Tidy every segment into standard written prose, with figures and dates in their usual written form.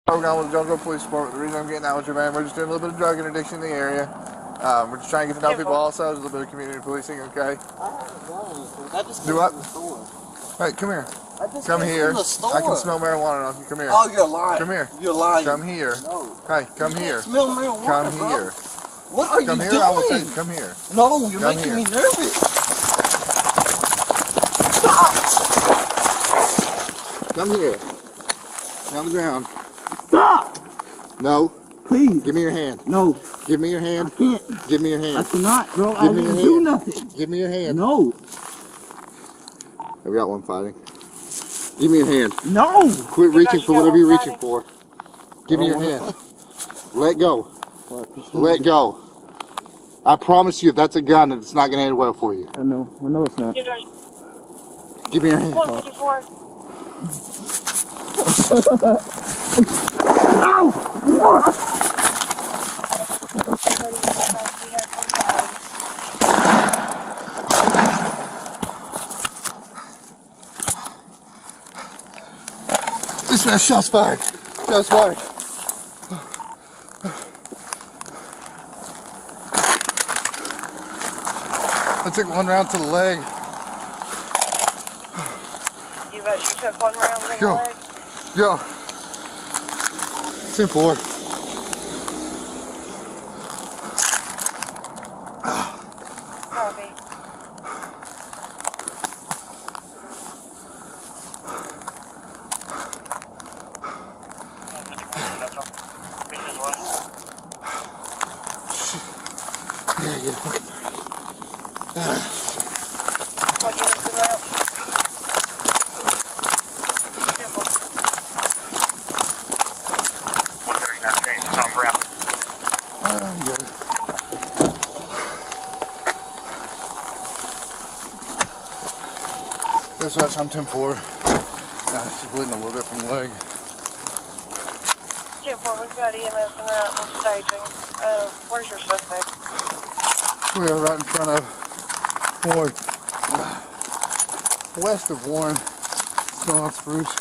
Obregon with the Jonesboro Police Department. The reason I'm getting out with you, man, we're just doing a little bit of drug interdiction in the area. We're just trying to get to know people also. There's a little bit of community policing, okay? Do what? Hey, come here. Come here. I can smell marijuana on you. Come here. Oh, you're lying. Come here. You're lying. Come here. No. Hey, come here. Smell marijuana, come bro. here. What are come you here, doing? I will take, come here. No, you're come making here. me nervous. Stop. Come here. On the ground. Stop. No. Please. Give me your hand. No. Give me your hand. I can't. Give me your hand. I cannot, bro. Give I me didn't your do hand. nothing. Give me your hand. No. I've got one fighting. Give me your hand. No. Quit reaching for whatever you're reaching for. Give me your hand. Let go. Let go. I promise you, if that's a gun, it's not going to end well for you. I know it's not. Give me your hand. This man, shots fired. Shots fired. I took one round to the leg. You took one round to the Go. leg? Go. 10-4. Copy. Yeah, get fucking What units is that? I'm good. This watch, I'm 10-4. She's bleeding a little bit from the leg. 10-4, we've got EMS and that on staging. Where's your suspect? We are right in front of Warren. West of Warren. Still on Spruce.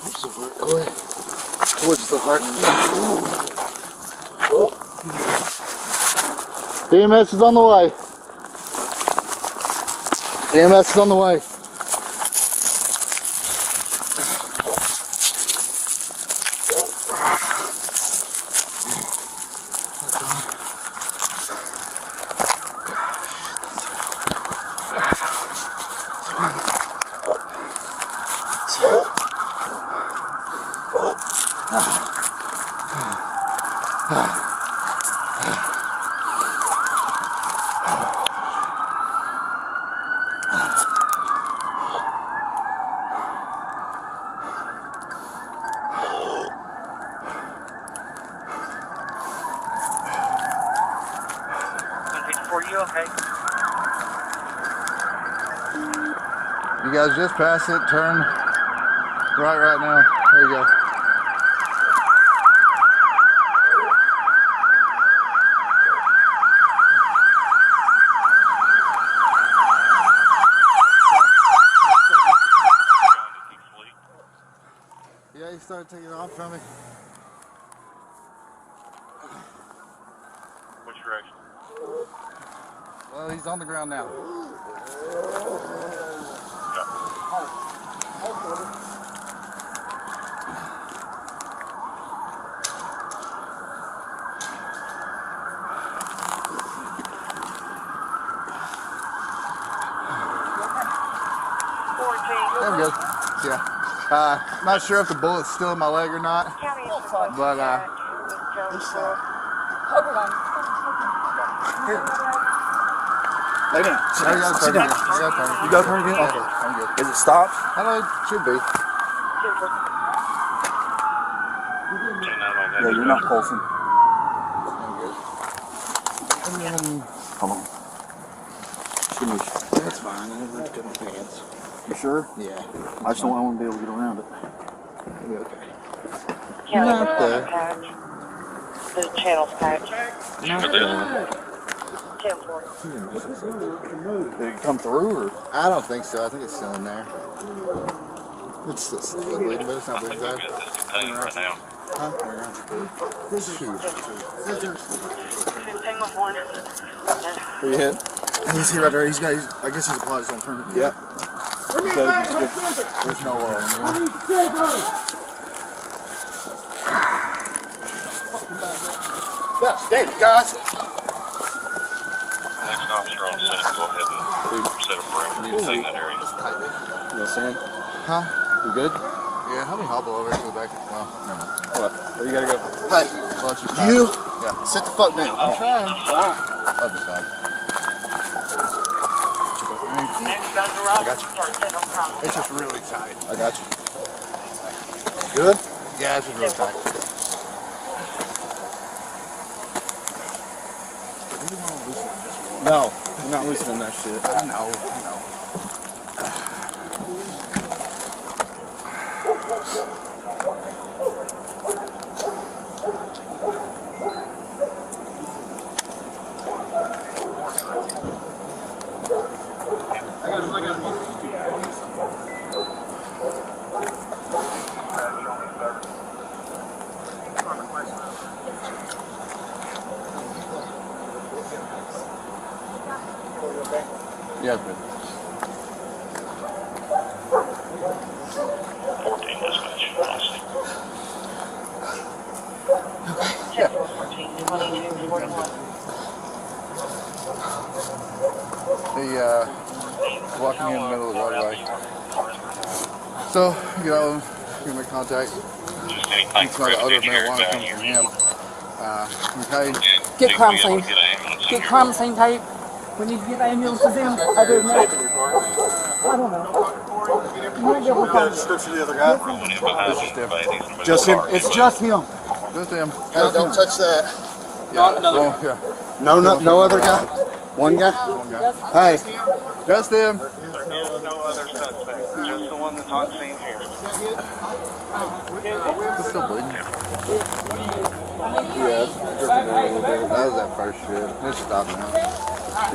Towards the heart, Corey. Towards the heart. EMS is on the way. EMS is on the way. You okay? You guys just pass it, turn right now. There you go. Yeah, he started taking off from me. Which direction? Well, he's on the ground now. I'm good. Yeah. Not sure if the bullet's still in my leg or not, but Jonesboro. Lay down. Sit down. Sit down. You got a turn again? Okay, I'm good. Is it stopped? I know it should be. Yeah, you're not pulsing. Hold on. That's fine. That's good in my hands. You sure? Yeah. I just don't want to be able to get around it. It'll be okay. Yeah, Not there. The channel's patch. Not there. 10-4. Did it come through or? I don't think so. I think it's still in there. It's still bleeding, but it's not bleeding bad. Right now. Huh? Shoot. 15 with 1. Are you hit? He's here right there. I guess he's applied his own permit. Yep. There's no Yeah, stay, guys. Next officer on scene, go ahead and set a perimeter to clean that area. You know Sam? Huh? You good? Yeah, help me hobble over to the back. Well, no. What? Where you gotta go? Hey, you? Yeah. Sit the fuck down. I'm trying. Other side. I got you. It's just really tight. I got you. Good? Yeah, it's just really tight. No, you're not loosening that shit. I know. Yeah, good. 14 dispatch. Okay. 14, 22, 41. Walking in the middle of the roadway. So, you know, give me contact. Just anything It's not odor of marijuana comes from him. Okay. Get crime scene. Get crime scene tape. We need to get ambulances in. I don't know. I don't know. You might be able to find Description of the other guy. Just him. It's just him. Just him. Hey, don't touch that. Yeah. Oh, yeah. No other guy. One guy. One guy. Hey. Just him. There is no other suspect. Just the one that's on scene here. It's still bleeding. Yeah, it's dripping down a little bit. That was that first shit. It's stopping now.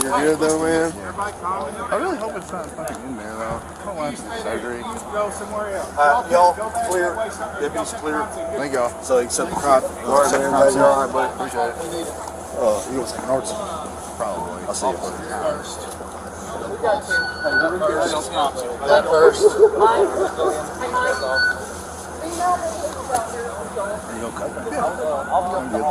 You're good though, man? Yeah. I really hope it's not fucking in there though. I don't want some surgery. Y'all clear. Deputies clear. Thank y'all. So you can set the crop. Alright, man. Everybody alright, buddy? Appreciate it. You want some arts? Probably. I'll see you. That first. Are you okay? Yeah. I'm good.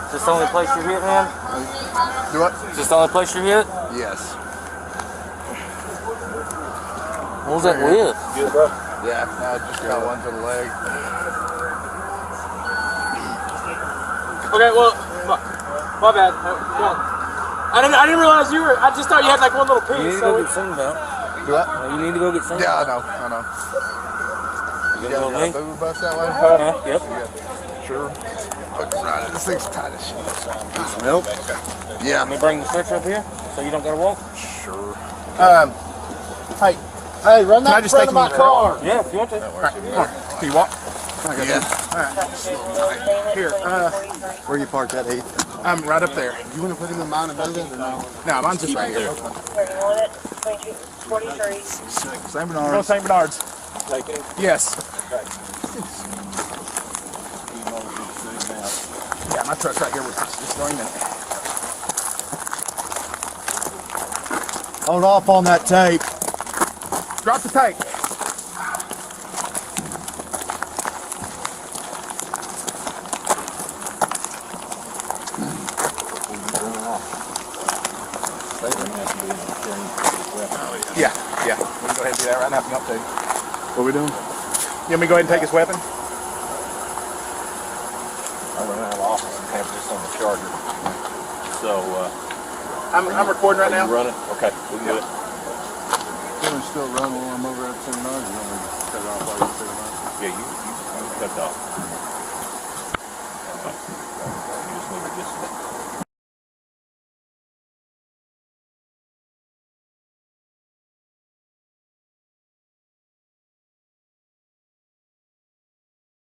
Is this the only place you're hit, man? Do what? Is this the only place you're hit? Yes. What was that with? Good, bro. Yeah, I just got one to the leg. Okay, well, my bad. I didn't realize you were. I just thought you had like one little piece. You need to go get seen about. Do what? You need to go get seen. Yeah, I know. You got a booby bus that way? Yep. Yeah. Sure. Right, this thing's tight as shit. Some milk? Yeah. Let me bring the stretcher up here so you don't gotta walk. Sure. Hey, run that in front of my car. Yeah, if you want to. Can you walk? Yeah. Here, where you parked that 8? I'm right up there. You want to put him in mine and move it or no? No, mine's just right here. 31, 22, 43. St. Go Bernard's. St. Bernard's. Yes. Yeah, my truck's right here with just throwing in it. Hold off on that tape. Drop the tape. Yeah. We can go ahead and do that right now if you want to. What are we doing? You want me to go ahead and take his weapon? I run out of office and have this on the charger. So, I'm recording right are you now. running? Okay, we can do it. Can we still run while I'm over at the seminar? You want me to cut it off while you're sitting on? Yeah, you cut it off.